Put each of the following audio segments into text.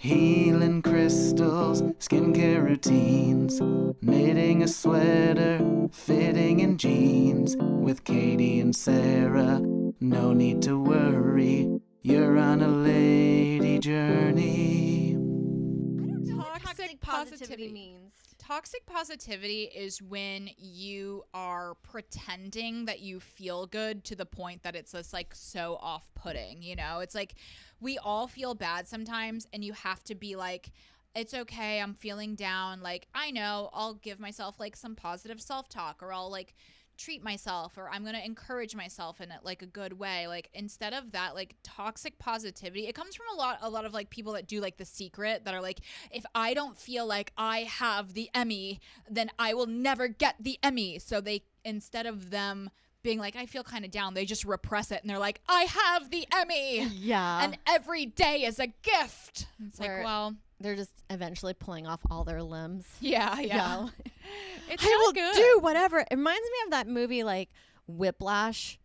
Healing crystals, skincare routines, knitting a sweater, fitting in jeans. With Katie and Sarah, no need to worry, you're on a lady journey. Toxic positivity means. Toxic positivity is when you are pretending that you feel good to the point that it's just like so off-putting, you know? It's like we all feel bad sometimes, and you have to be like, it's okay, I'm feeling down. Like, I know, I'll give myself like some positive self-talk, or I'll like treat myself, or I'm going to encourage myself in like a good way. Like, instead of that, like toxic positivity, it comes from a lot of like people that do like The Secret, that are like, if I don't feel like I have the Emmy, then I will never get the Emmy. So they, instead of them being like, I feel kind of down, they just repress it, and they're like, I have the Emmy. Yeah. And every day is a gift. It's like, well, they're just eventually pulling off all their limbs. yeah. It's I will not good. do whatever. It reminds me of that movie like Whiplash,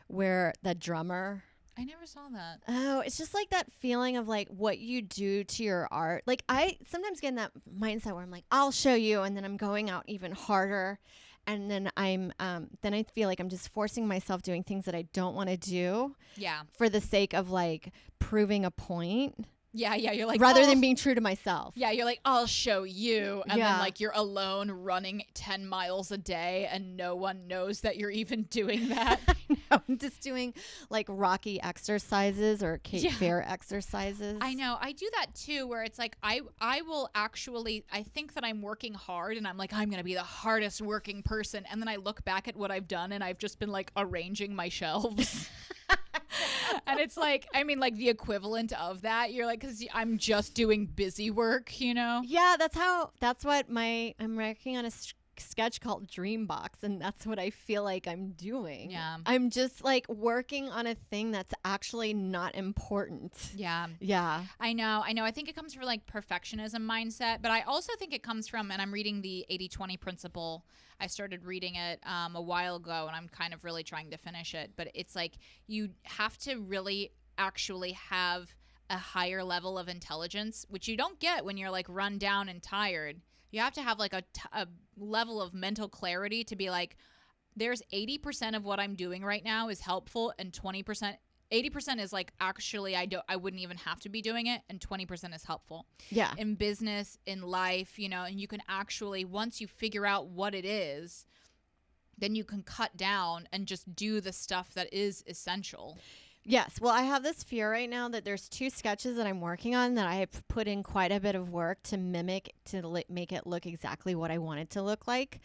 where the drummer. I never saw that. Oh, it's just like that feeling of like what you do to your art. Like I sometimes get in that mindset where I'm like, I'll show you, and then I'm going out even harder. And then then I feel like I'm just forcing myself doing things that I don't want to do. Yeah. For the sake of like proving a point. Yeah. You're like, rather than being true to myself. Yeah, you're like, I'll show you. And Yeah. then like you're alone running 10 miles a day, and no one knows that you're even doing that. I'm just doing like Rocky exercises or Kate Fair exercises. I know. I do that too, where it's like I will actually, I think that I'm working hard, and I'm like, I'm going to be the hardest working person. And then I look back at what I've done, and I've just been like arranging my shelves. And it's like, I mean, like the equivalent of that. You're like, because I'm just doing busy work, you know? Yeah, that's what I'm working on a sketch called Dreambox, and that's what I feel like I'm doing. Yeah. I'm just like working on a thing that's actually not important. Yeah. Yeah. I know. I think it comes from like perfectionism mindset, but I also think it comes from, and I'm reading the 80-20 principle. I started reading it a while ago, and I'm kind of really trying to finish it. But it's like you have to really actually have a higher level of intelligence, which you don't get when you're like run down and tired. You have to have like a level of mental clarity to be like, there's 80% of what I'm doing right now is helpful, and 80% is like, actually I wouldn't even have to be doing it, and 20% is helpful. Yeah. In business, in life, you know, and you can actually, once you figure out what it is, then you can cut down and just do the stuff that is essential. Yes. Well, I have this fear right now that there's 2 sketches that I'm working on that I have put in quite a bit of work to mimic, to make it look exactly what I want it to look like.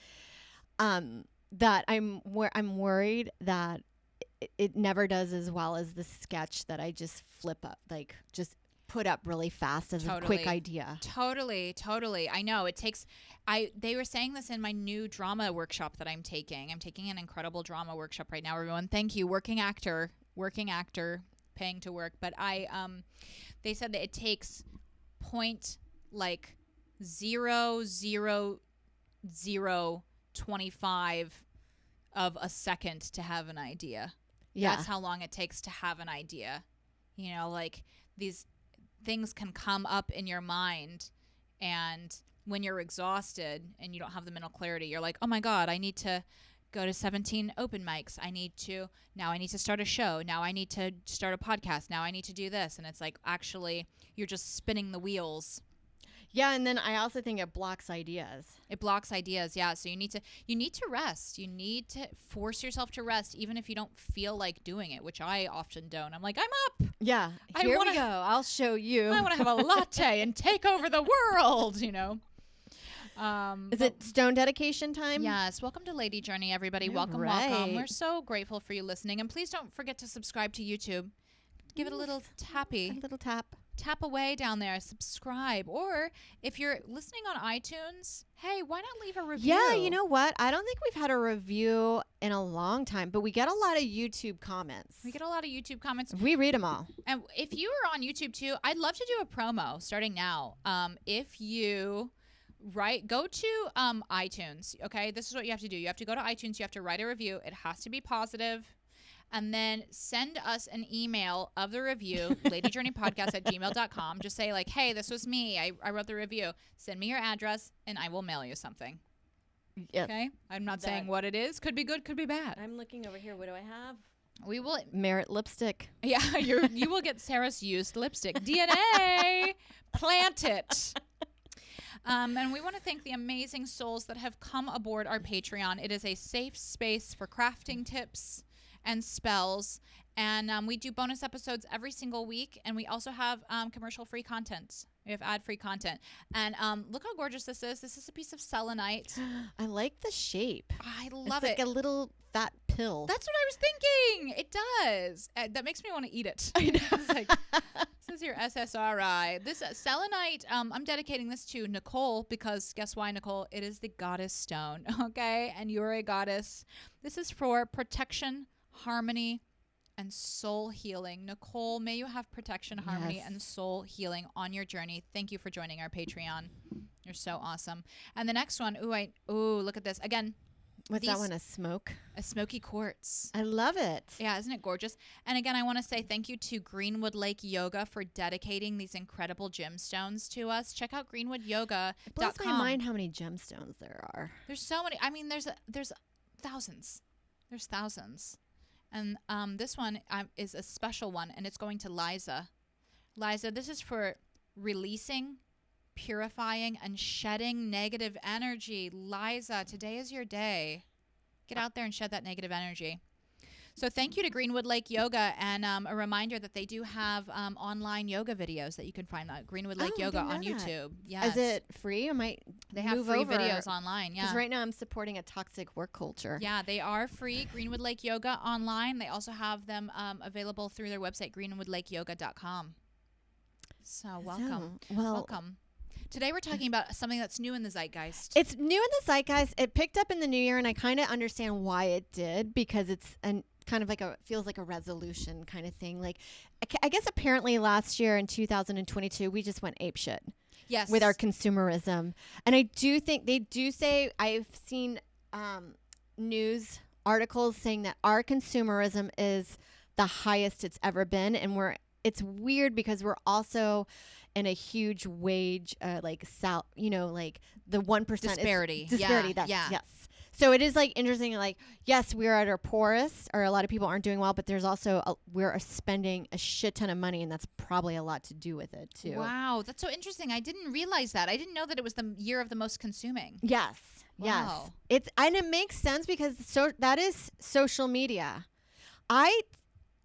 That I'm worried that it never does as well as the sketch that I just flip up, like just put up really fast as a quick idea. Totally. I know it takes, they were saying this in my new drama workshop that I'm taking. I'm taking an incredible drama workshop right now, everyone. Thank you. Working actor, paying to work. But they said that it takes point like 0.00025 of a second to have an idea. Yeah. That's how long it takes to have an idea. You know, like these things can come up in your mind, and when you're exhausted and you don't have the mental clarity, you're like, oh my God, I need to go to 17 open mics. I need to start a show. Now I need to start a podcast. Now I need to do this. And it's like, actually, you're just spinning the wheels. Yeah, and then I also think it blocks ideas. It blocks ideas, yeah. So you need to rest. You need to force yourself to rest, even if you don't feel like doing it, which I often don't. I'm like, I'm up. Yeah, here we go. I'll show you. I want to have a latte and take over the world, you know. Is it stone dedication time? Yes. Welcome to Lady Journey, everybody. Welcome. We're so grateful for you listening. And please don't forget to subscribe to YouTube. Give it a little tappy. A little tap. Tap away down there, subscribe. Or if you're listening on iTunes, hey, why not leave a review? Yeah, you know what? I don't think we've had a review in a long time, but we get a lot of YouTube comments. We read them all. And if you are on YouTube too, I'd love to do a promo starting now. If you go to iTunes, okay? This is what you have to do. You have to go to iTunes. You have to write a review. It has to be positive. and then send us an email of the review, ladyjourneypodcast@gmail.com. Just say like, hey, this was me. I wrote the review. Send me your address and I will mail you something. Yes. Okay? I'm not saying what it is. Could be good, could be bad. I'm looking over here. What do I have? We will. Merit lipstick. Yeah, you will get Sarah's used lipstick. DNA. Plant it. And we want to thank the amazing souls that have come aboard our Patreon. It is a safe space for crafting tips and spells. And we do bonus episodes every single week. And we also have commercial-free content. We have ad-free content. And look how gorgeous this is. This is a piece of selenite. I like the shape. I love it's like it. a little fat pill. That's what I was thinking. It does. That makes me want to eat it. I know. It's like, this is your SSRI. This selenite, I'm dedicating this to Nicole because guess why, Nicole? It is the goddess stone, okay? And you're a goddess. This is for protection, harmony, and soul healing. Nicole, may you have protection, harmony, Yes. and soul healing on your journey. Thank you for joining our Patreon. You're so awesome. And the next one, look at this. Again, What's that one? A smoke? a smoky quartz. I love it. Yeah, isn't it gorgeous? And again, I want to say thank you to Greenwood Lake Yoga for dedicating these incredible gemstones to us. Check out greenwoodyoga.com. It blows my mind how many gemstones there are. There's so many. I mean, there's thousands. There's thousands. And this one is a special one, and it's going to Liza. Liza, this is for releasing, purifying, and shedding negative energy. Liza, today is your day. Get out there and shed that negative energy. So thank you to Greenwood Lake Yoga, and a reminder that they do have online yoga videos that you can find on Greenwood Lake Oh, I Yoga didn't on know that. YouTube. Yes. Is it free? I might They have move free over. videos online. Yeah. Because right now I'm supporting a toxic work culture. Yeah, they are free. Greenwood Lake Yoga online. They also have them available through their website, greenwoodlakeyoga.com. So welcome. Welcome. Today we're talking about something that's new in the zeitgeist. It's new in the zeitgeist. It picked up in the new year, and I kind of understand why it did, because it's kind of like feels like a resolution kind of thing. Like, I guess apparently last year in 2022, we just went apeshit. Yes. With our consumerism. And I do think they do say, I've seen news articles saying that our consumerism is the highest it's ever been. And it's weird because we're also in a huge wage, like the 1% disparity. Disparity. Yes. So it is like interesting, like, yes, we're at our poorest, or a lot of people aren't doing well, but there's also, we're spending a shit ton of money, and that's probably a lot to do with it too. Wow. That's so interesting. I didn't realize that. I didn't know that it was the year of the most consuming. Yes. Wow. Yes. And it makes sense because that is social media. Everything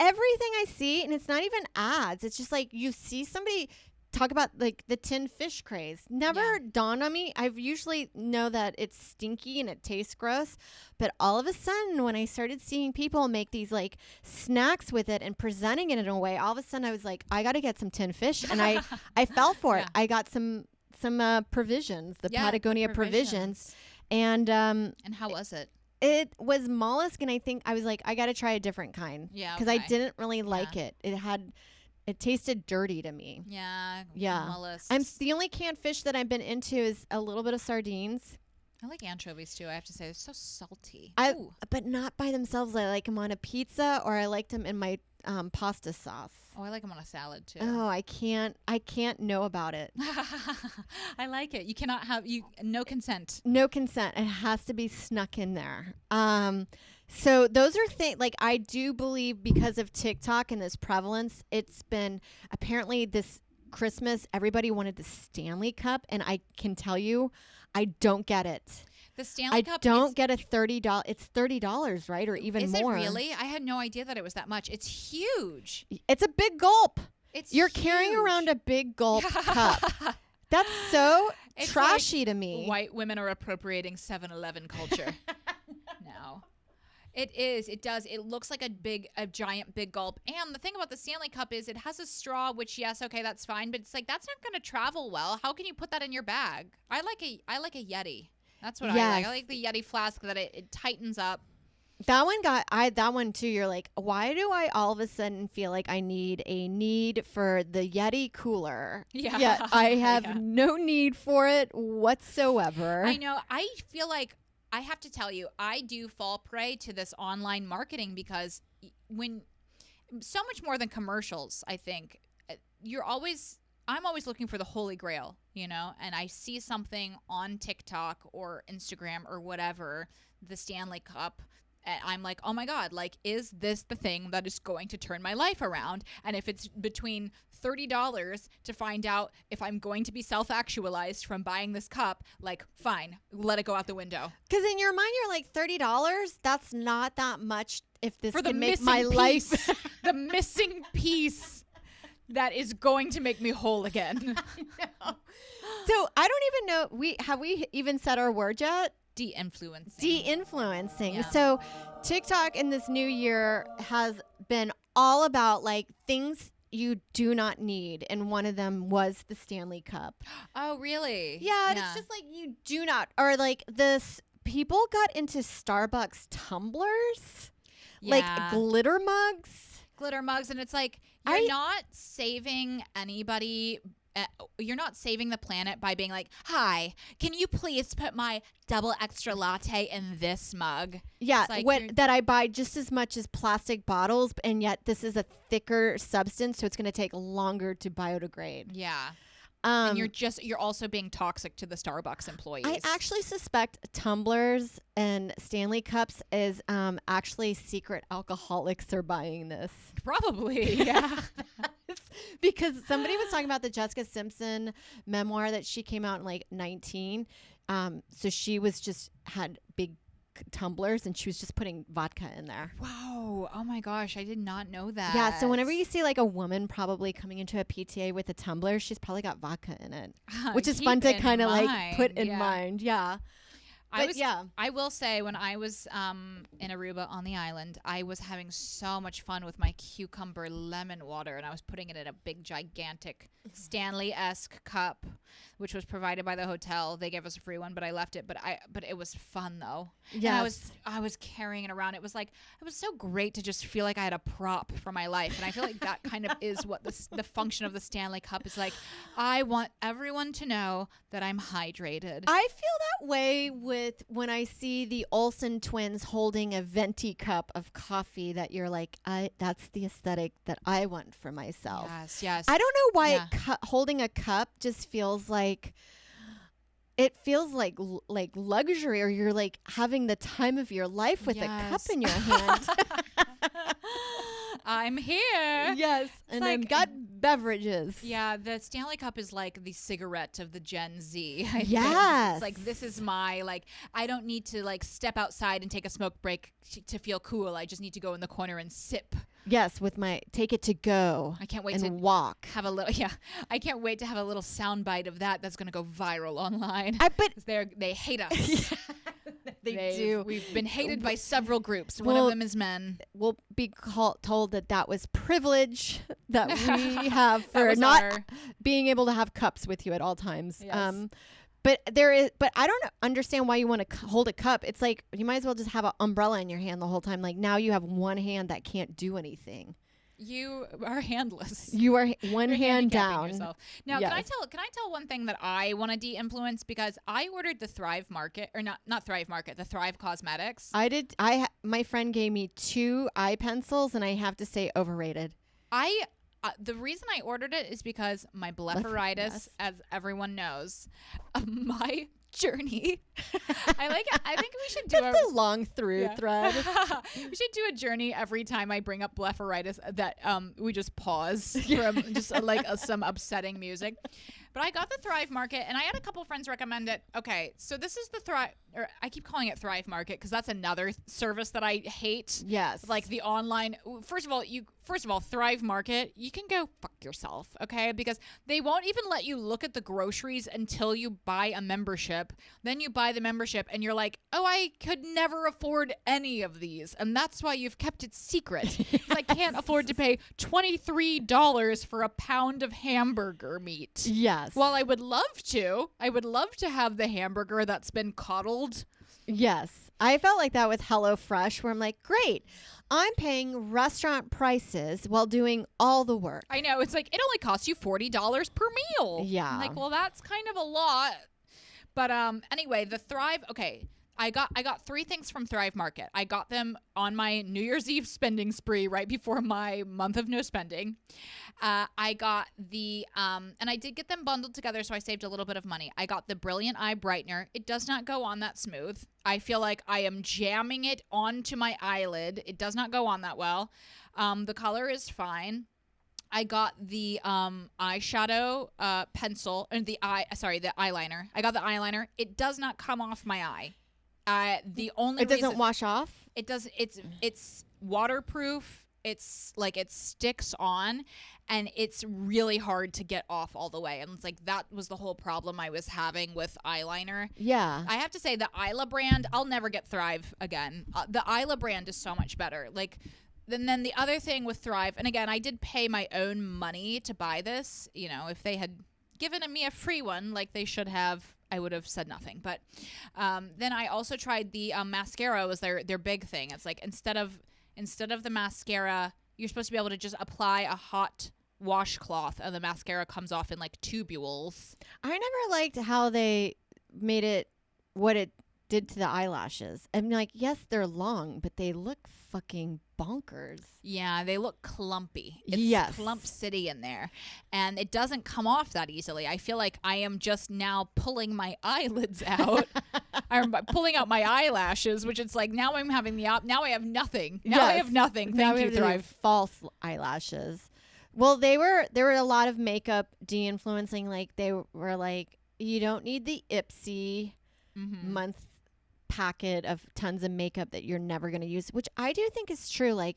I see, and it's not even ads, it's just like you see somebody talk about like the tin fish craze. Never dawned on me. I usually know that it's stinky and it tastes gross, but all of a sudden when I started seeing people make these like snacks with it and presenting it in a way, all of a sudden I was like, I got to get some tin fish, and I fell for it. Yeah. I got some provisions, the Patagonia provisions, and how was it? it was mollusk, and I think I was like, I got to try a different kind. Yeah. Because I didn't really like it. It tasted dirty to me. Yeah. Yeah. Mollusks. The only canned fish that I've been into is a little bit of sardines. I like anchovies too. I have to say, they're so salty. But not by themselves. I like them on a pizza, or I liked them in my pasta sauce. Oh, I like them on a salad too. Oh, I can't know about it. I like it. You cannot have no consent. No consent. It has to be snuck in there. So those are things, like, I do believe because of TikTok and this prevalence, it's been apparently this Christmas, everybody wanted the Stanley Cup, and I can tell you, I don't get it. The Stanley Cup. I don't get a $30. It's $30, right, or even more. Is it really? I had no idea that it was that much. It's huge. It's a big gulp. You're carrying around a big gulp cup. That's so trashy to me. White women are appropriating 7-Eleven culture. No. It is. It does. It looks like a giant big gulp. And the thing about the Stanley Cup is it has a straw, which, yes, okay, that's fine. But it's like, that's not going to travel well. How can you put that in your bag? I like a Yeti. That's what I like. I like the Yeti flask that it tightens up. That one too. You're like, why do I all of a sudden feel like I need for the Yeti cooler? Yeah. Yet I have no need for it whatsoever. I know. I feel like I have to tell you, I do fall prey to this online marketing because when so much more than commercials, I think I'm always looking for the holy grail, you know, and I see something on TikTok or Instagram or whatever, the Stanley Cup, and I'm like, oh my God, like, is this the thing that is going to turn my life around? And if it's between $30 to find out if I'm going to be self-actualized from buying this cup, like, fine, let it go out the window. Because in your mind, you're like, $30, that's not that much if this For the can make missing my piece, life. the missing piece that is going to make me whole again. So I don't even know, have we even said our word yet? De-influencing. De-influencing. Yeah. So TikTok in this new year has been all about like things you do not need, and one of them was the Stanley Cup. Oh, really? Yeah, and it's just like you do not, or like this. People got into Starbucks tumblers, like glitter mugs. Glitter mugs, and it's like you're not saving anybody. You're not saving the planet by being like, hi, can you please put my double extra latte in this mug? Yeah, like that I buy just as much as plastic bottles, and yet this is a thicker substance, so it's going to take longer to biodegrade. Yeah. And you're also being toxic to the Starbucks employees. I actually suspect tumblers and Stanley Cups is actually secret alcoholics are buying this. Probably, yeah. Because somebody was talking about the Jessica Simpson memoir that she came out in like 19. So she was just had big tumblers and she was just putting vodka in there. Wow. Oh my gosh. I did not know that. Yeah. So whenever you see like a woman probably coming into a PTA with a tumbler, she's probably got vodka in it, which is fun to kind of like put in mind. Yeah. I will say when I was in Aruba on the island, I was having so much fun with my cucumber lemon water, and I was putting it in a big, gigantic Stanley-esque cup, which was provided by the hotel. They gave us a free one, but I left it. But it was fun though. Yeah, I was carrying it around. It was so great to just feel like I had a prop for my life, and I feel like that kind of is what the function of the Stanley Cup is like. I want everyone to know that I'm hydrated. I feel that way with when I see the Olsen twins holding a venti cup of coffee that you're like, that's the aesthetic that I want for myself. Yes. I don't know why holding a cup just feels like luxury, or you're like having the time of your life with a cup in your hand. I'm here. Yes. And like, I've got beverages. Yeah. The Stanley Cup is like the cigarette of the Gen Z. Yes. It's like, this is my, like, I don't need to like step outside and take a smoke break to feel cool. I just need to go in the corner and sip. Yes. With my take it to go. I can't wait to walk. Have a little. Yeah. I can't wait to have a little soundbite of that's going to go viral online. But they hate us. They do. We've been hated by several groups. One of them is men. We'll be told that was privilege that we have for not being able to have cups with you at all times. Yes. But I don't understand why you want to hold a cup. It's like you might as well just have an umbrella in your hand the whole time. Like now you have one hand that can't do anything. You are handless. You are one hand down. Yourself. Now, yes. Can I tell one thing that I want to de-influence, because I ordered the Thrive Market, or not Thrive Market, the Thrive Cosmetics. I did. My friend gave me 2 eye pencils, and I have to say overrated. The reason I ordered it is because my blepharitis, as everyone knows, my journey. I think we should do a long thread. We should do a journey every time I bring up blepharitis that we just pause from just some upsetting music. But I got the Thrive Market, and I had a couple friends recommend it. Okay, so this is the Thrive, or I keep calling it Thrive Market because that's another service that I hate. Yes. Like the online. First of all, Thrive Market, you can go fuck yourself, okay? Because they won't even let you look at the groceries until you buy a membership. Then you buy the membership, and you're like, oh, I could never afford any of these, and that's why you've kept it secret. Yes. I can't afford to pay $23 for a pound of hamburger meat. Yes. Well, I would love to have the hamburger that's been coddled. Yes. I felt like that with HelloFresh, where I'm like, great, I'm paying restaurant prices while doing all the work. I know. It's like, it only costs you $40 per meal. Yeah. I'm like, well, that's kind of a lot. But anyway, the Thrive, okay, I got 3 things from Thrive Market. I got them on my New Year's Eve spending spree right before my month of no spending. I got the and I did get them bundled together, so I saved a little bit of money. I got the Brilliant Eye Brightener. It does not go on that smooth. I feel like I am jamming it onto my eyelid. It does not go on that well. The color is fine. I got the eyeshadow pencil and the eyeliner. I got the eyeliner. It does not come off my eye. The only It doesn't reason, wash off? it does it's waterproof. It's like it sticks on, and it's really hard to get off all the way. And it's like that was the whole problem I was having with eyeliner. Yeah. I have to say the Isla brand, I'll never get Thrive again. The Isla brand is so much better. Like then the other thing with Thrive, and again, I did pay my own money to buy this. You know, if they had given me a free one like they should have, I would have said nothing. But then I also tried the mascara was their big thing. It's like instead of the mascara, you're supposed to be able to just apply a hot washcloth and the mascara comes off in like tubules. I never liked how they made it what it did to the eyelashes. I'm like, yes, they're long, but they look fucking bonkers. Yeah, they look clumpy. It's Yes. Clump City in there. And it doesn't come off that easily. I feel like I am just now pulling my eyelids out. I'm pulling out my eyelashes, which it's like now I'm having now I have nothing. Now I Yes. have nothing. Now Thank we you, have to do Thrive. false eyelashes. Well, there were a lot of makeup de-influencing. Like they were like, you don't need the Ipsy Mhm. month packet of tons of makeup that you're never going to use, which I do think is true. Like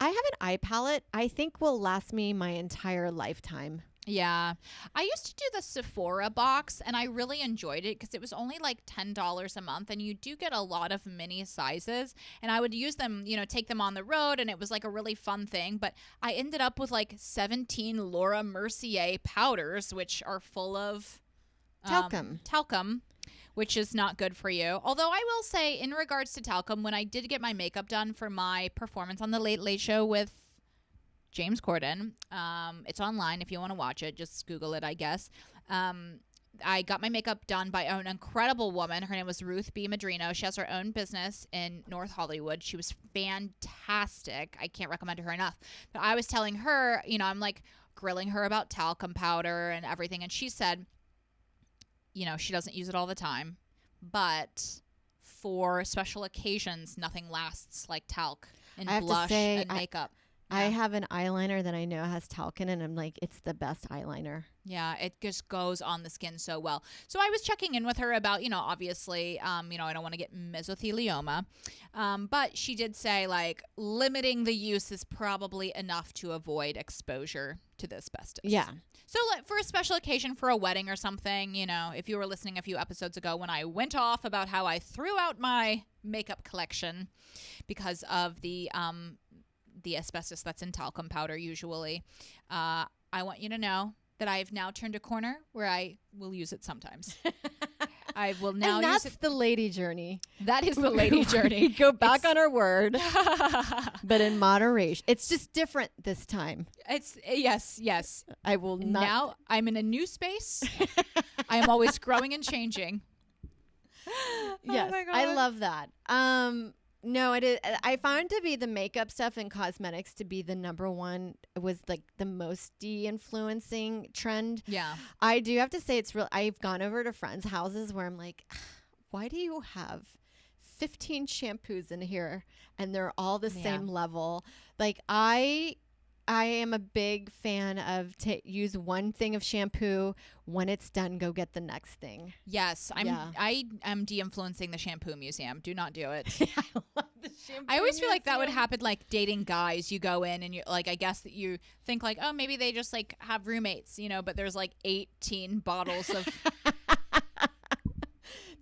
I have an eye palette I think will last me my entire lifetime. Yeah. I used to do the Sephora box and I really enjoyed it because it was only like $10 a month and you do get a lot of mini sizes and I would use them, take them on the road and it was like a really fun thing. But I ended up with like 17 Laura Mercier powders, which are full of talcum, which is not good for you. Although I will say in regards to talcum, when I did get my makeup done for my performance on the Late Late Show with James Corden. It's online if you want to watch it. Just Google it, I guess. I got my makeup done by an incredible woman. Her name was Ruth B. Madrino. She has her own business in North Hollywood. She was fantastic. I can't recommend her enough. But I was telling her, I'm like grilling her about talcum powder and everything. And she said, she doesn't use it all the time. But for special occasions, nothing lasts like talc and I have to blush say, and makeup. I have an eyeliner that I know has talc in it, and I'm like, it's the best eyeliner. Yeah, it just goes on the skin so well. So I was checking in with her about, obviously, I don't want to get mesothelioma. But she did say, like, limiting the use is probably enough to avoid exposure to the asbestos. Yeah. So like, for a special occasion, for a wedding or something, if you were listening a few episodes ago when I went off about how I threw out my makeup collection because of the asbestos that's in talcum powder usually, I want you to know that I have now turned a corner where I will use it sometimes. I will now And that's use it. the lady journey. That is the lady journey. Go back on our word, but in moderation. It's just different this time. It's yes. I will not. Now I'm in a new space. I am always growing and changing. Yes, Oh my I God. love that. No, it is. I found to be the makeup stuff and cosmetics to be the number one, was like the most de-influencing trend. Yeah. I do have to say it's real. I've gone over to friends' houses where I'm like, why do you have 15 shampoos in here and they're all the Yeah. same level? Like I am a big fan of use one thing of shampoo. When it's done, go get the next thing. Yes, Yeah. I am de-influencing the shampoo museum. Do not do it. I love the shampoo. I always feel like that would museum. happen like dating guys. You go in and you like, I guess that you think like, oh, maybe they just like have roommates, but there's like 18 bottles of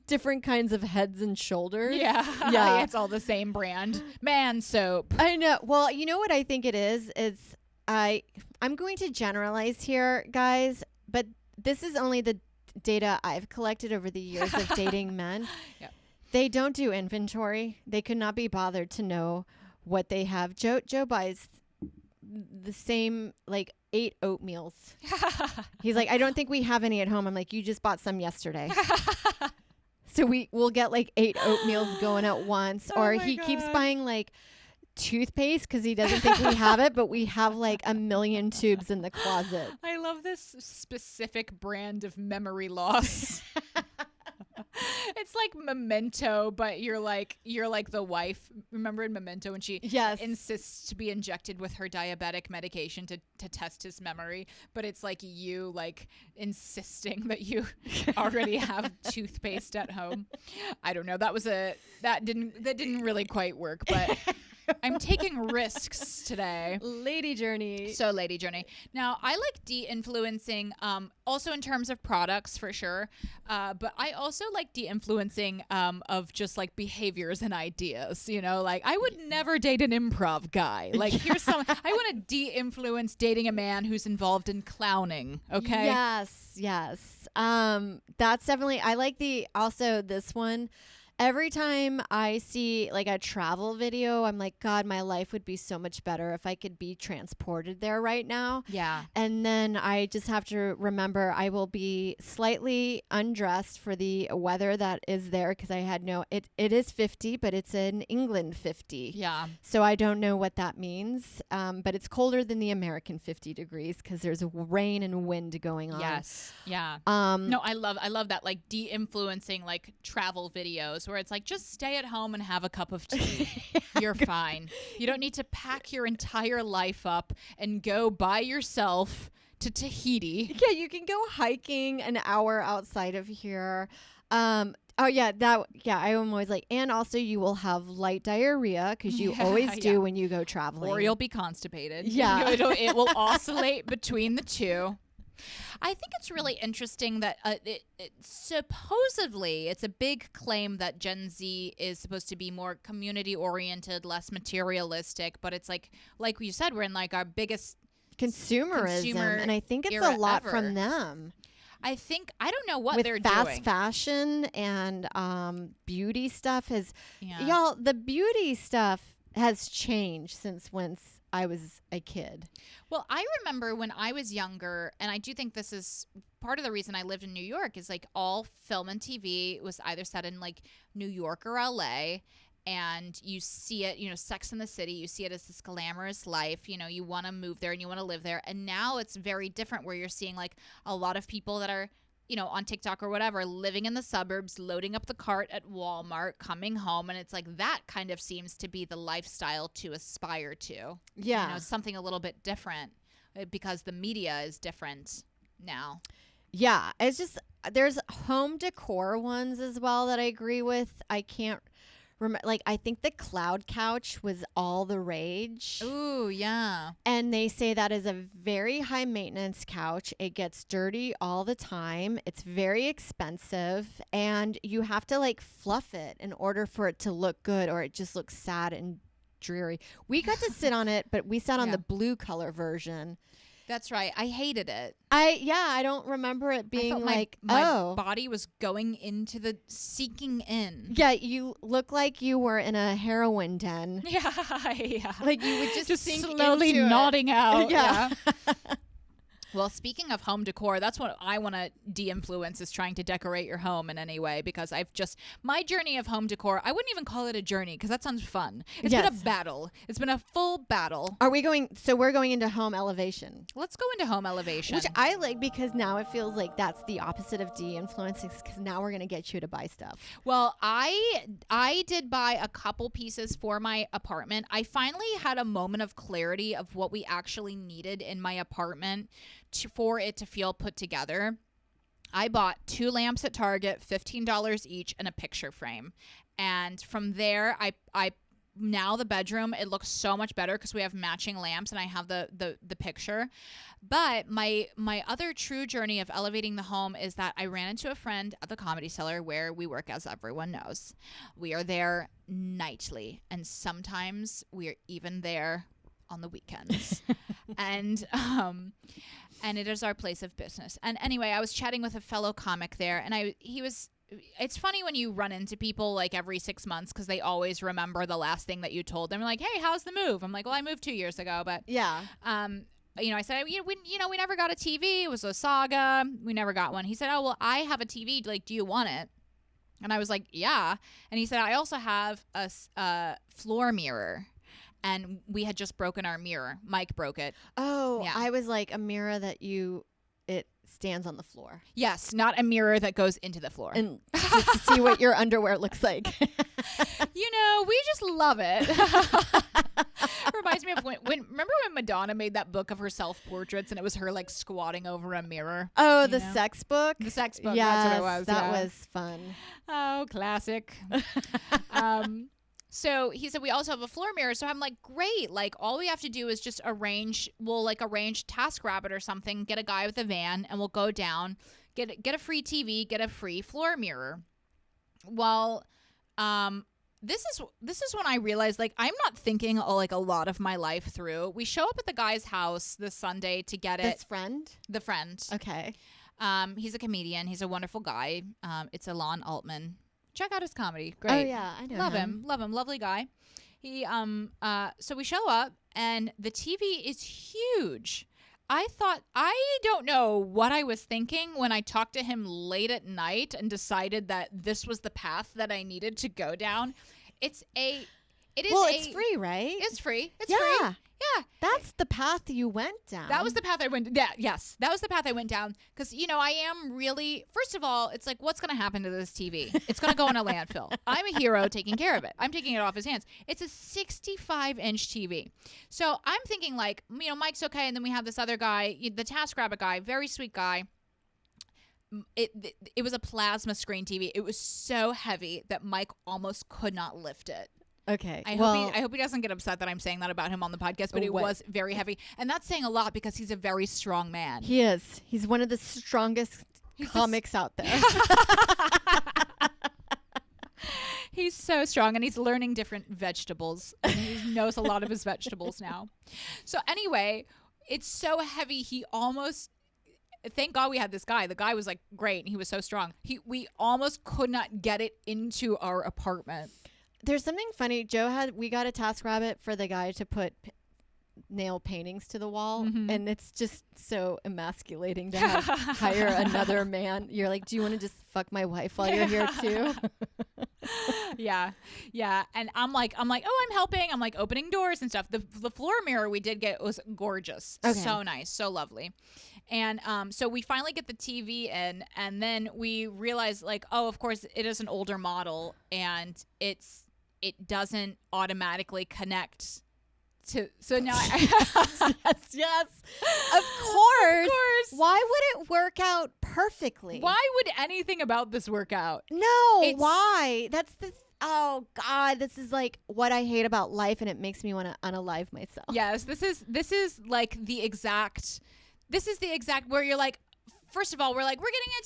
Different kinds of heads and shoulders. yeah. It's all the same brand. Man soap. I know. Well, you know what I think it is? I'm going to generalize here, guys, but this is only the data I've collected over the years of dating men. Yep. They don't do inventory. They could not be bothered to know what they have. Joe buys the same like 8 oatmeals. He's like, I don't think we have any at home. I'm like, you just bought some yesterday. So we'll get like 8 oatmeals going at once. Oh Or my he keeps God. buying like toothpaste because he doesn't think we have it, but we have like a million tubes in the closet. I love this specific brand of memory loss. It's like Memento, but you're like the wife. Remember in Memento when she Yes. insists to be injected with her diabetic medication to test his memory, but it's like you like insisting that you already have toothpaste at home. I don't know. That didn't really quite work, but I'm taking risks today. Lady Journey. So Lady Journey. Now I like de-influencing, also in terms of products for sure, but I also like de-influencing of just like behaviors and ideas. You know, like I would never date an improv guy. Like here's some. I want to de-influence dating a man who's involved in clowning. Okay. Yes. That's definitely. I like also this one. Every time I see like a travel video, I'm like, God, my life would be so much better if I could be transported there right now. Yeah. And then I just have to remember I will be slightly undressed for the weather that is there because I had it is 50, but it's in England 50. Yeah. So I don't know what that means. But it's colder than the American 50 degrees because there's rain and wind going on. Yes. Yeah. No, I love that like de-influencing like travel videos where it's like just stay at home and have a cup of tea. You're fine. You don't need to pack your entire life up and go by yourself to Tahiti. Yeah, you can go hiking an hour outside of here. I am always like, and also you will have light diarrhea because you always do when you go traveling. Or you'll be constipated. Yeah. It will oscillate between the two. I think it's really interesting that supposedly it's a big claim that Gen Z is supposed to be more community oriented, less materialistic, but it's like you said, we're in like our biggest consumerism, and I think it's era a lot ever. from them. I don't know what With they're fast doing. fashion and beauty stuff Yeah. y'all, the beauty stuff has changed since once I was a kid. Well, I remember when I was younger, and I do think this is part of the reason I lived in New York, is like all film and TV was either set in like New York or LA. And you see it, Sex in the City, you see it as this glamorous life, you want to move there and you want to live there. And now it's very different where you're seeing like a lot of people that are, on TikTok or whatever, living in the suburbs, loading up the cart at Walmart, coming home. And it's like that kind of seems to be the lifestyle to aspire to. Yeah. Something a little bit different because the media is different now. Yeah. It's just, there's home decor ones as well that I agree with. I can't remember. Like, I think the cloud couch was all the rage. Ooh, yeah. And they say that is a very high maintenance couch. It gets dirty all the time. It's very expensive. And you have to like fluff it in order for it to look good, or it just looks sad and dreary. We got to sit on it, but we sat on Yeah. the blue color version. That's right. I hated it. I don't remember it I being felt like, my body was going into the sinking in. Yeah, you look like you were in a heroin den. Yeah. Like you would just sink slowly into it. nodding out. Yeah. Well, speaking of home decor, that's what I want to de-influence, is trying to decorate your home in any way, because my journey of home decor, I wouldn't even call it a journey because that sounds fun. It's been Yes. a battle. It's been a full battle. We're going into home elevation. Let's go into home elevation. Which I like because now it feels like that's the opposite of de-influencing, because now we're going to get you to buy stuff. Well, I did buy a couple pieces for my apartment. I finally had a moment of clarity of what we actually needed in my apartment for it to feel put together. I bought 2 lamps at Target, $15 each, and a picture frame. And from there, I now the bedroom, it looks so much better because we have matching lamps and I have the picture. But my other true journey of elevating the home is that I ran into a friend at the Comedy Cellar, where we work, as everyone knows. We are there nightly, and sometimes we are even there on the weekends. And it is our place of business. And anyway, I was chatting with a fellow comic there, and it's funny when you run into people like every 6 months, because they always remember the last thing that you told them. Like, hey, how's the move? I'm like, well, I moved 2 years ago, but Yeah. I said, we never got a TV. It was a saga. We never got one. He said, oh, well, I have a TV. Like, do you want it? And I was like, yeah. And he said, I also have a floor mirror. And we had just broken our mirror. Mike broke it. Oh, Yeah. I was like a mirror that it stands on the floor. Yes, not a mirror that goes into the floor. And just to see what your underwear looks like. We just love it. Reminds me of when remember when Madonna made that book of her self-portraits and it was her like squatting over a mirror? Oh, You the know? sex book? The sex book, Yes, that's what it was. that yeah. was fun. Oh, classic. So he said we also have a floor mirror. So I'm like, great. Like all we have to do is just arrange TaskRabbit or something, get a guy with a van, and we'll go down, get a free TV, get a free floor mirror. Well, this is when I realized like I'm not thinking like a lot of my life through. We show up at the guy's house this Sunday to get This it. friend? The friend. Okay. He's a comedian. He's a wonderful guy. It's Alon Altman. Check out his comedy. Oh, Great. yeah. I know Love him. Lovely guy. He so we show up and the TV is huge. I don't know what I was thinking when I talked to him late at night and decided that this was the path that I needed to go down. It's free, right? It's free. It's yeah. free. Yeah. That's the path you went down. That was the path I went. Yeah, yes, that was the path I went down. Because I am really. First of all, it's like, what's going to happen to this TV? It's going to go in a landfill. I'm a hero taking care of it. I'm taking it off his hands. It's a 65-inch TV. So I'm thinking like, Mike's okay, and then we have this other guy, the TaskRabbit guy, very sweet guy. It was a plasma screen TV. It was so heavy that Mike almost could not lift it. Okay. I hope he doesn't get upset that I'm saying that about him on the podcast, but it was very heavy. And that's saying a lot because he's a very strong man. He is. He's one of the strongest comics out there. He's so strong, and he's learning different vegetables. And he knows a lot of his vegetables now. So anyway, it's so heavy. He almost... Thank God we had this guy. The guy was like great, and he was so strong. We almost could not get it into our apartment. There's something funny. We got a TaskRabbit for the guy to put nail paintings to the wall, and it's just so emasculating to hire another man. You're like, do you want to just fuck my wife while you're here too? Yeah. And I'm like, oh, I'm helping. I'm like opening doors and stuff. The floor mirror we did get was gorgeous. Okay. So nice, so lovely. And so we finally get the TV in, and then we realize like, oh, of course it is an older model, and it doesn't automatically connect to. So now, yes, of course. Why would it work out perfectly? Why would anything about this work out? No, why? That's the. Oh God, this is like what I hate about life, and it makes me want to unalive myself. Yes, this is like the exact. This is the exact where you're like, first of all, we're getting a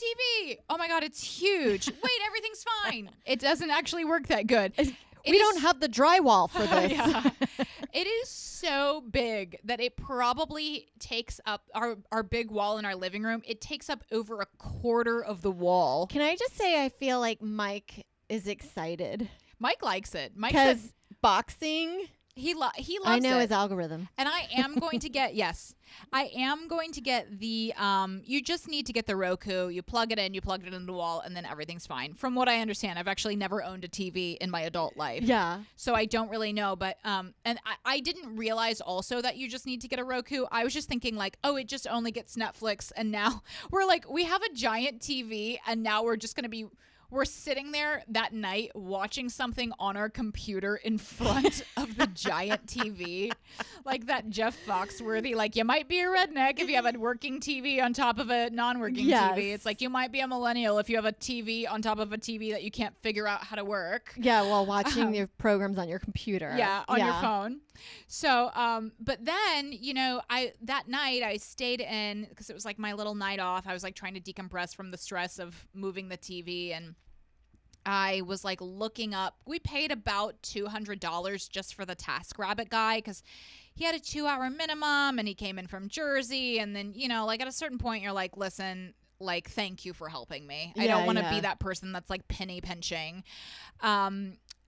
TV. Oh my God, it's huge. Wait, everything's fine. It doesn't actually work that good. We don't have the drywall for this. Yeah. It is so big that it probably takes up our big wall in our living room. It takes up over a quarter of the wall. Can I just say I feel like Mike is excited. Mike likes it. Mike because said boxing. He loves it. I know his algorithm. And I am going to get, the, you just need to get the Roku. You plug it in the wall, and then everything's fine. From what I understand, I've actually never owned a TV in my adult life. Yeah. So I don't really know. But, and I didn't realize also that you just need to get a Roku. I was just thinking like, oh, it just only gets Netflix. And now we're like, we have a giant TV, and now we're just going to we're sitting there that night watching something on our computer in front of the giant TV. Like that Jeff Foxworthy, like you might be a redneck if you have a working TV on top of a non-working TV. It's like you might be a millennial if you have a TV on top of a TV that you can't figure out how to work. Yeah, while watching your programs on your computer. Yeah, on your phone. So, but then, that night I stayed in because it was like my little night off. I was like trying to decompress from the stress of moving the TV, and I was like looking up. We paid about $200 just for the TaskRabbit guy because he had a 2-hour minimum and he came in from Jersey. And then, like at a certain point, you're like, listen, like, thank you for helping me. I Yeah, don't want to yeah. be that person that's like penny pinching.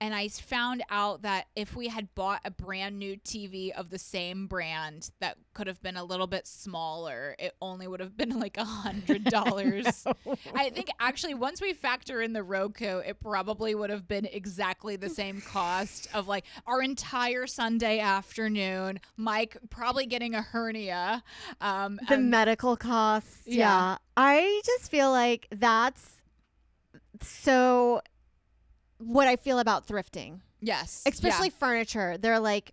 And I found out that if we had bought a brand new TV of the same brand that could have been a little bit smaller, it only would have been like $100. I think actually once we factor in the Roku, it probably would have been exactly the same cost of like our entire Sunday afternoon. Mike probably getting a hernia. The and- medical costs. Yeah. Yeah. I just feel like that's so what I feel about thrifting, yes, especially furniture. They're like,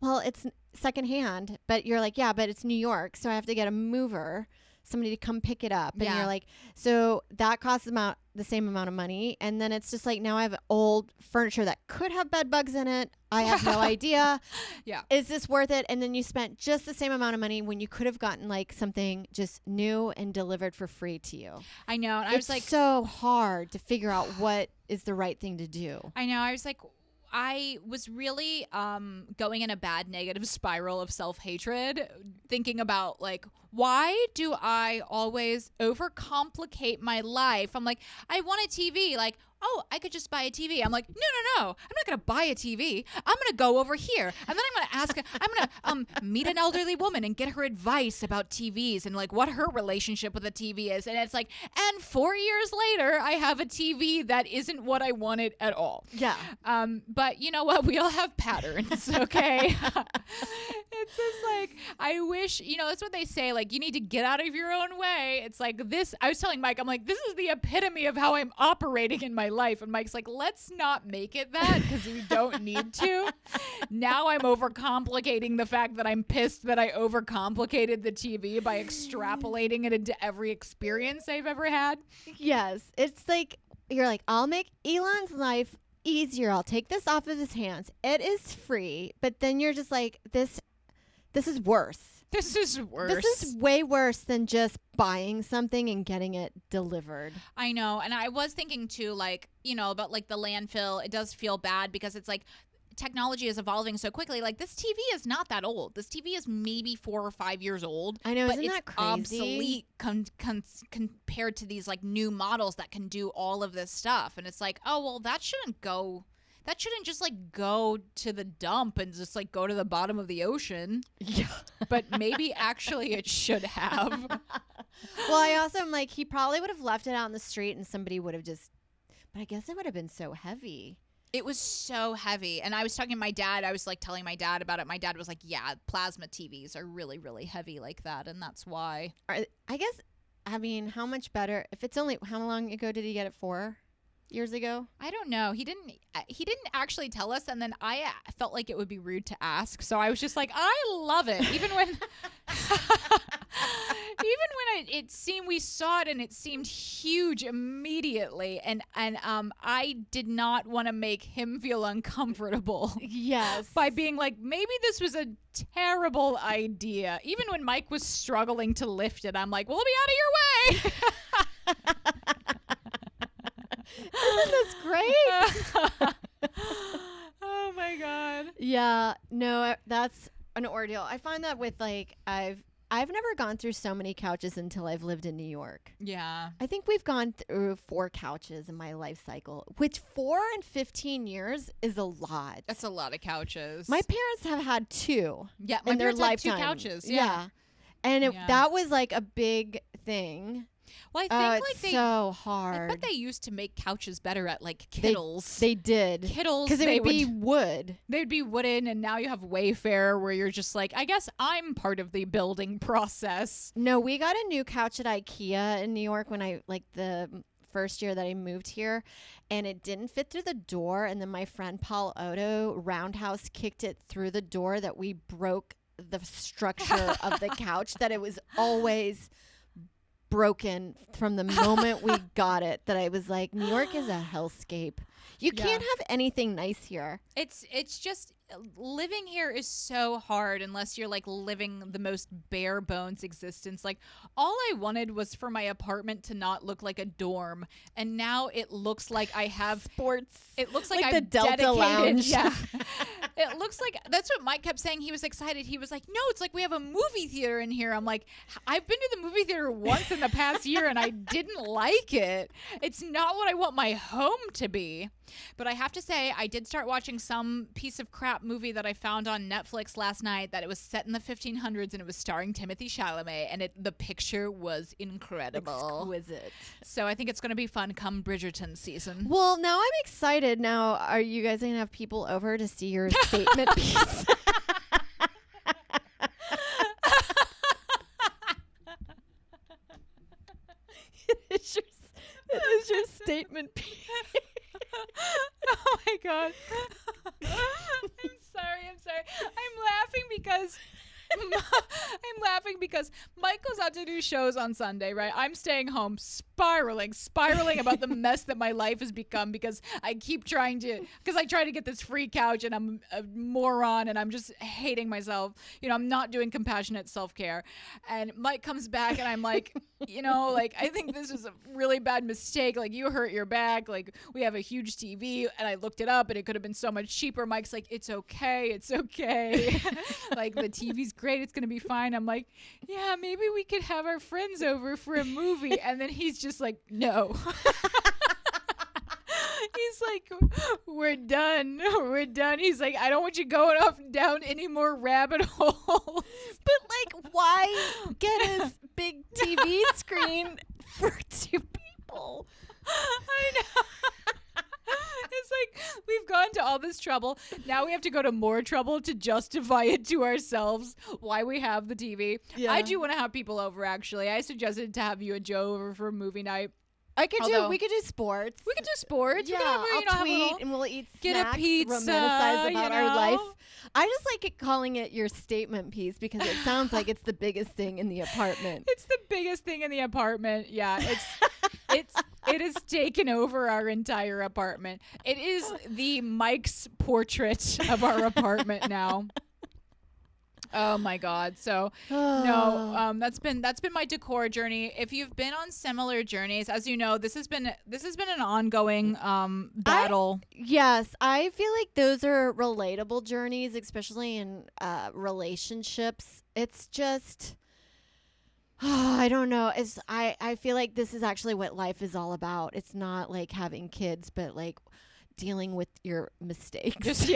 well, it's secondhand, but you're like, yeah, but it's New York, so I have to get a mover, somebody to come pick it up. And Yeah. you're like, so that costs the same amount of money. And then it's just like, now I have old furniture that could have bed bugs in it. I have no idea. Yeah. Is this worth it? And then you spent just the same amount of money when you could have gotten like something just new and delivered for free to you. I know. And I It's was like, so hard to figure out what is the right thing to do. I know. I was like, I was really going in a bad negative spiral of self-hatred, thinking about like, why do I always overcomplicate my life? I'm like, I want a TV. Like, oh, I could just buy a TV. I'm like, no. I'm not going to buy a TV. I'm going to go over here. And then I'm going to ask, I'm going to meet an elderly woman and get her advice about TVs and like what her relationship with a TV is. And it's like, and 4 years later, I have a TV that isn't what I wanted at all. Yeah. But you know what? We all have patterns, okay? It's just like, I wish, that's what they say, like, you need to get out of your own way. It's like this, I was telling Mike, I'm like, this is the epitome of how I'm operating in my life. And Mike's like, let's not make it that because we don't need to. Now I'm overcomplicating the fact that I'm pissed that I overcomplicated the TV by extrapolating it into every experience I've ever had. Yes. It's like, you're like, I'll make Elon's life easier. I'll take this off of his hands. It is free. But then you're just like, this is worse. This is worse. This is way worse than just buying something and getting it delivered. I know. And I was thinking too, like, about like the landfill. It does feel bad because it's like technology is evolving so quickly. Like this TV is not that old. This TV is maybe 4 or 5 years old. I know, but isn't it's that crazy? obsolete compared to these like new models that can do all of this stuff. And it's like, oh, well, that shouldn't just like go to the dump and just like go to the bottom of the ocean. Yeah. But maybe actually it should have. Well, I also am like, he probably would have left it out in the street and somebody would have just, but I guess it would have been so heavy. It was so heavy. And I was talking to my dad. I was like telling my dad about it. My dad was like, yeah, plasma TVs are really, really heavy like that. And that's why. I guess, I mean, how much better, if it's only, how long ago did he get it for? Years ago? I don't know. He didn't actually tell us. And then I felt like it would be rude to ask. So I was just like, I love it. Even when it seemed, we saw it and it seemed huge immediately. And I did not want to make him feel uncomfortable. Yes. By being like, maybe this was a terrible idea. Even when Mike was struggling to lift it, I'm like, well, be out of your way. Isn't this great? Oh my God. Yeah, no, that's an ordeal. I find that with like, I've never gone through so many couches until I've lived in New York. Yeah. I think we've gone through 4 couches in my life cycle, which 4 and 15 years is a lot. That's a lot of couches. My parents have had 2 yeah, my in their parents had lifetime. 2 couches. Yeah. And Yeah. that was like a big thing. Well, I think It's like so I hard. bet they used to make couches better at like They- Kittles. They did. Kittles, Because it they would be wood. they'd be wooden, and now you have Wayfair, where you're just like, I guess I'm part of the building process. No, we got a new couch at IKEA in New York when I, like, the first year that I moved here, and it didn't fit through the door. And then my friend Paul Otto roundhouse kicked it through the door that we broke the structure of the couch, that it was always broken from the moment we got it, that I was like, New York is a hellscape. You Yeah. can't have anything nice here. It's just living here is so hard unless you're like living the most bare bones existence. Like all I wanted was for my apartment to not look like a dorm, and now it looks like I have Sports. It looks like Like I'm the Delta dedicated. Lounge. Yeah. It looks like that's what Mike kept saying. He was excited. He was like, "No, it's like we have a movie theater in here." I'm like, "I've been to the movie theater once in the past year and I didn't like it. It's not what I want my home to be." But I have to say, I did start watching some piece of crap movie that I found on Netflix last night that it was set in the 1500s and it was starring Timothy Chalamet, and the picture was incredible. Exquisite. So I think it's going to be fun come Bridgerton season. Well, now I'm excited. Now, are you guys going to have people over to see your statement piece? It is your statement piece. Oh my god. I'm sorry. I'm laughing because Mike goes out to do shows on Sunday, right? I'm staying home spiraling about the mess that my life has become because I try to get this free couch and I'm a moron and I'm just hating myself. You know, I'm not doing compassionate self-care. And Mike comes back and I'm like, you know, like, I think this is a really bad mistake. Like, you hurt your back. Like, we have a huge TV and I looked it up and it could have been so much cheaper. Mike's like, it's okay. Like, the TV's great. It's going to be fine. I'm like, yeah, maybe we could have our friends over for a movie. And then he's just like, no. He's like, we're done. He's like, I don't want you going off and down any more rabbit holes. But, like, why get a big TV screen for two people? I know. It's like we've gone to all this trouble. Now we have to go to more trouble to justify it to ourselves why we have the TV. Yeah. I do want to have people over, actually. I suggested to have you and Joe over for movie night. We could Although- do sports. We could do sports. Yeah, we could have, I'll have a tweet little- and we'll eat get a snacks, pizza, romanticize you about our life. know? I just like it calling it your statement piece because it sounds like it's the biggest thing in the apartment. It's the biggest thing in the apartment. Yeah, it has taken over our entire apartment. It is the Mike's portrait of our apartment now. Oh my God. So no, that's been my decor journey. If you've been on similar journeys, as you know, this has been an ongoing battle. Yes, I feel like those are relatable journeys, especially in relationships. It's just, I don't know. I feel like this is actually what life is all about. It's not like having kids, but like dealing with your mistakes.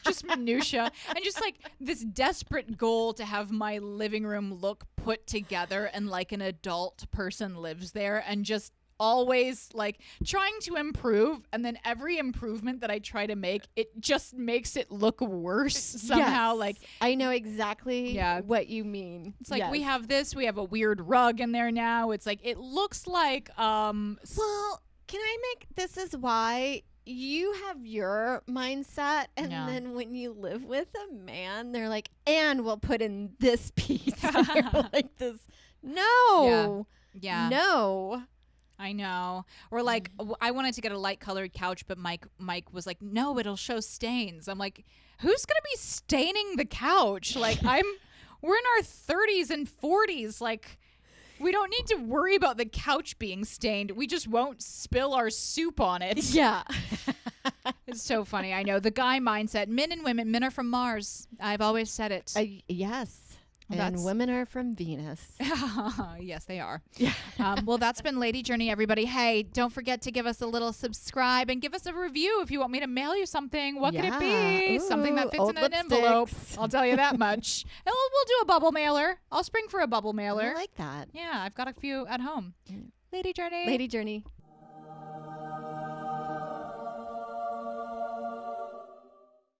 Just minutia, and just like this desperate goal to have my living room look put together and like an adult person lives there, and just always like trying to improve, and then every improvement that I try to make, it just makes it look worse somehow. Yes, like I know exactly Yeah. what you mean. it's like we Yes. have a weird rug in there now. It's like it looks like Well, can I make this is why you have your mindset, and Yeah. then when you live with a man, they're like, and we'll put in this piece. And you're like this. No. yeah. No. I know. Or like, I wanted to get a light colored couch, but Mike was like, no, it'll show stains. I'm like, who's going to be staining the couch? Like we're in our 30s and 40s. Like, we don't need to worry about the couch being stained. We just won't spill our soup on it. Yeah. It's so funny. I know. The guy mindset, men and women, men are from Mars. I've always said it. Yes. And That's- women are from Venus. Yes, they are. Yeah. Well, that's been Lady Journey, everybody. Hey, don't forget to give us a little subscribe and give us a review if you want me to mail you something. What could it be? Yeah. Something that Ooh, fits old in an envelope. lipsticks. I'll tell you that much. And we'll do a bubble mailer. I'll spring for a bubble mailer. I like that. Yeah, I've got a few at home. Lady Journey. Lady Journey.